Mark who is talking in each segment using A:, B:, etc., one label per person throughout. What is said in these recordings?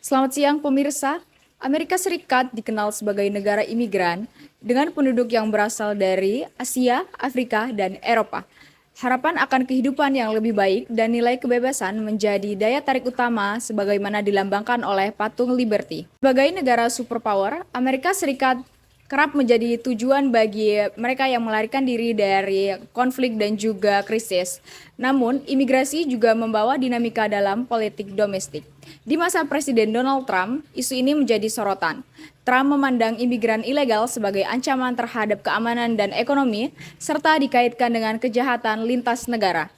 A: Selamat siang pemirsa. Amerika Serikat dikenal sebagai negara imigran dengan penduduk yang berasal dari Asia, Afrika, dan Eropa. Harapan akan kehidupan yang lebih baik dan nilai kebebasan menjadi daya tarik utama sebagaimana dilambangkan oleh patung Liberty. Sebagai negara superpower, Amerika Serikat kerap menjadi tujuan bagi mereka yang melarikan diri dari konflik dan juga krisis. Namun, imigrasi juga membawa dinamika dalam politik domestik. Di masa Presiden Donald Trump, isu ini menjadi sorotan. Trump memandang imigran ilegal sebagai ancaman terhadap keamanan dan ekonomi, serta dikaitkan dengan kejahatan lintas negara.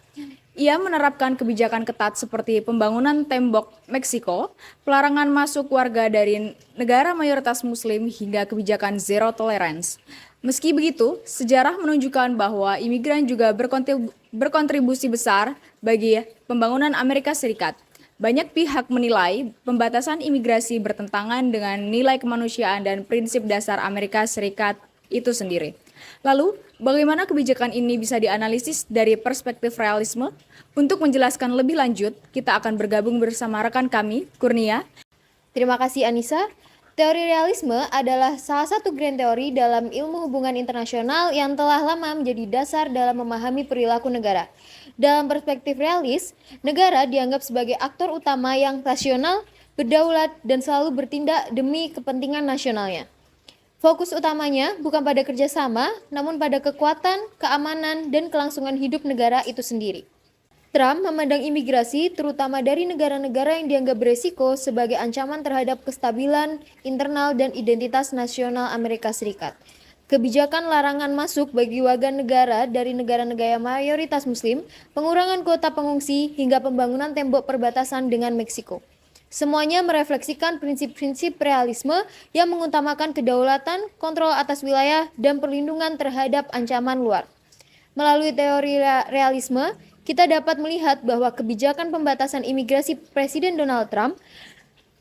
A: Ia menerapkan kebijakan ketat seperti pembangunan tembok Meksiko, pelarangan masuk warga dari negara mayoritas Muslim, hingga kebijakan zero tolerance. Meski begitu, sejarah menunjukkan bahwa imigran juga berkontribusi besar bagi pembangunan Amerika Serikat. Banyak pihak menilai pembatasan imigrasi bertentangan dengan nilai kemanusiaan dan prinsip dasar Amerika Serikat itu sendiri. Lalu, bagaimana kebijakan ini bisa dianalisis dari perspektif realisme? Untuk menjelaskan lebih lanjut, kita akan bergabung bersama rekan kami, Kurnia.
B: Terima kasih Anissa. Teori realisme adalah salah satu grand teori dalam ilmu hubungan internasional yang telah lama menjadi dasar dalam memahami perilaku negara. Dalam perspektif realis, negara dianggap sebagai aktor utama yang rasional, berdaulat, dan selalu bertindak demi kepentingan nasionalnya. Fokus utamanya bukan pada kerjasama, namun pada kekuatan, keamanan, dan kelangsungan hidup negara itu sendiri. Trump memandang imigrasi, terutama dari negara-negara yang dianggap beresiko, sebagai ancaman terhadap kestabilan internal dan identitas nasional Amerika Serikat. Kebijakan larangan masuk bagi warga negara dari negara-negara mayoritas Muslim, pengurangan kuota pengungsi, hingga pembangunan tembok perbatasan dengan Meksiko. Semuanya merefleksikan prinsip-prinsip realisme yang mengutamakan kedaulatan, kontrol atas wilayah, dan perlindungan terhadap ancaman luar. Melalui teori realisme, kita dapat melihat bahwa kebijakan pembatasan imigrasi Presiden Donald Trump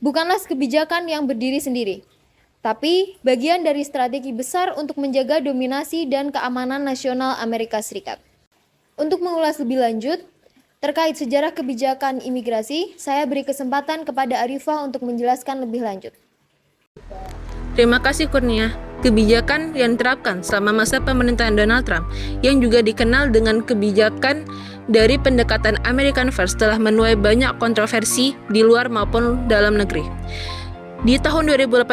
B: bukanlah kebijakan yang berdiri sendiri, tapi bagian dari strategi besar untuk menjaga dominasi dan keamanan nasional Amerika Serikat. Untuk mengulas lebih lanjut terkait sejarah kebijakan imigrasi, saya beri kesempatan kepada Arifah untuk menjelaskan lebih lanjut.
C: Terima kasih Kurnia. Kebijakan yang diterapkan selama masa pemerintahan Donald Trump, yang juga dikenal dengan kebijakan dari pendekatan American First, telah menuai banyak kontroversi di luar maupun dalam negeri. Di tahun 2018,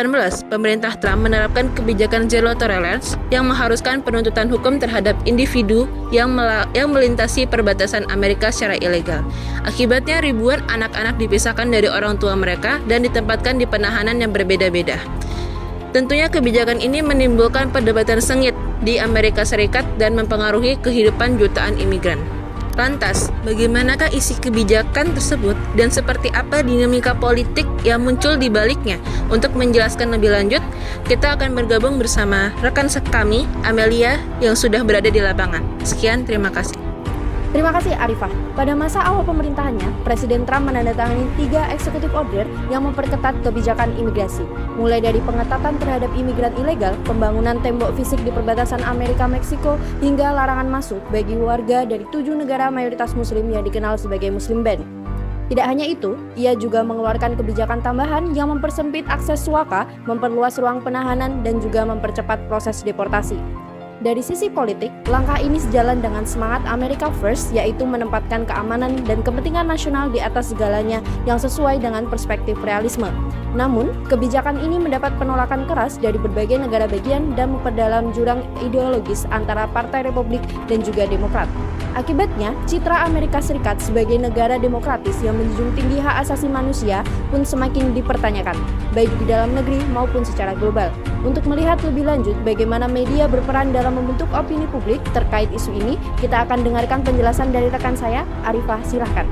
C: pemerintah Trump menerapkan kebijakan zero tolerance yang mengharuskan penuntutan hukum terhadap individu yang melintasi perbatasan Amerika secara ilegal. Akibatnya, ribuan anak-anak dipisahkan dari orang tua mereka dan ditempatkan di penahanan yang berbeda-beda. Tentunya kebijakan ini menimbulkan perdebatan sengit di Amerika Serikat dan mempengaruhi kehidupan jutaan imigran. Lantas, bagaimanakah isi kebijakan tersebut dan seperti apa dinamika politik yang muncul di baliknya? Untuk menjelaskan lebih lanjut, kita akan bergabung bersama rekan kami, Amelia, yang sudah berada di lapangan. Sekian, terima kasih.
D: Terima kasih Arifah. Pada masa awal pemerintahannya, Presiden Trump menandatangani 3 executive order yang memperketat kebijakan imigrasi. Mulai dari pengetatan terhadap imigran ilegal, pembangunan tembok fisik di perbatasan Amerika-Meksiko, hingga larangan masuk bagi warga dari 7 negara mayoritas Muslim yang dikenal sebagai Muslim ban. Tidak hanya itu, ia juga mengeluarkan kebijakan tambahan yang mempersempit akses suaka, memperluas ruang penahanan, dan juga mempercepat proses deportasi. Dari sisi politik, langkah ini sejalan dengan semangat America First, yaitu menempatkan keamanan dan kepentingan nasional di atas segalanya yang sesuai dengan perspektif realisme. Namun, kebijakan ini mendapat penolakan keras dari berbagai negara bagian dan memperdalam jurang ideologis antara Partai Republik dan juga Demokrat. Akibatnya, citra Amerika Serikat sebagai negara demokratis yang menjunjung tinggi hak asasi manusia pun semakin dipertanyakan, baik di dalam negeri maupun secara global. Untuk melihat lebih lanjut bagaimana media berperan dalam membentuk opini publik terkait isu ini, kita akan dengarkan penjelasan dari rekan saya, Arifah, silahkan.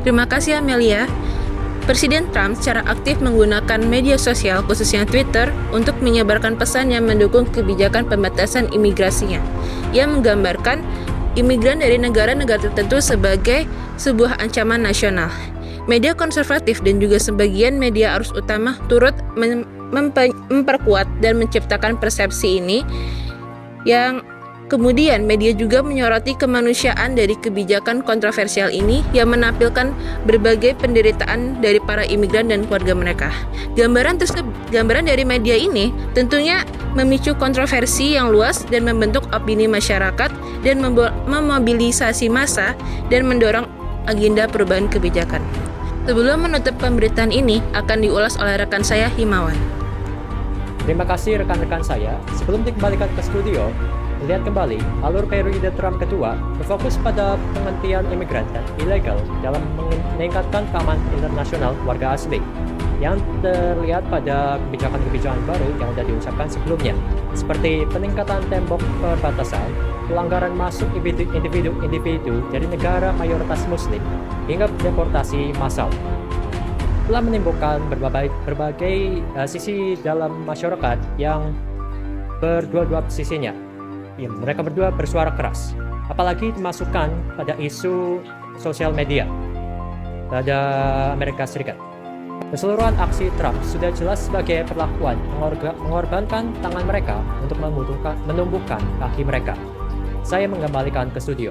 C: Terima kasih Amelia. Presiden Trump secara aktif menggunakan media sosial, khususnya Twitter, untuk menyebarkan pesan yang mendukung kebijakan pembatasan imigrasinya. Ia menggambarkan imigran dari negara-negara tertentu sebagai sebuah ancaman nasional. Media konservatif dan juga sebagian media arus utama turut memperkuat dan menciptakan persepsi ini yang Kemudian, media juga menyoroti kemanusiaan dari kebijakan kontroversial ini yang menampilkan berbagai penderitaan dari para imigran dan keluarga mereka. Gambaran dari media ini tentunya memicu kontroversi yang luas dan membentuk opini masyarakat dan memobilisasi massa dan mendorong agenda perubahan kebijakan. Sebelum menutup pemberitaan ini akan diulas oleh rekan saya Himawan.
E: Terima kasih rekan-rekan saya. Sebelum dikembalikan ke studio, melihat kembali alur periode Trump kedua berfokus pada penghentian imigran dan ilegal dalam meningkatkan keamanan internasional warga asing yang terlihat pada kebijakan-kebijakan baru yang sudah diucapkan sebelumnya, seperti peningkatan tembok perbatasan, pelanggaran masuk individu dari negara mayoritas muslim, hingga deportasi massal. Telah menimbulkan berbagai sisi dalam masyarakat yang berdua-dua sisinya. Ya, mereka berdua bersuara keras, apalagi dimasukkan pada isu sosial media pada Amerika Serikat. Keseluruhan aksi Trump sudah jelas sebagai perlakuan mengorbankan tangan mereka untuk menumbuhkan kaki mereka. Saya mengembalikan ke studio.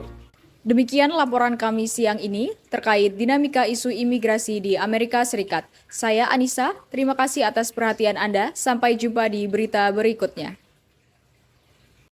A: Demikian laporan kami siang ini terkait dinamika isu imigrasi di Amerika Serikat. Saya Anissa, terima kasih atas perhatian Anda. Sampai jumpa di berita berikutnya.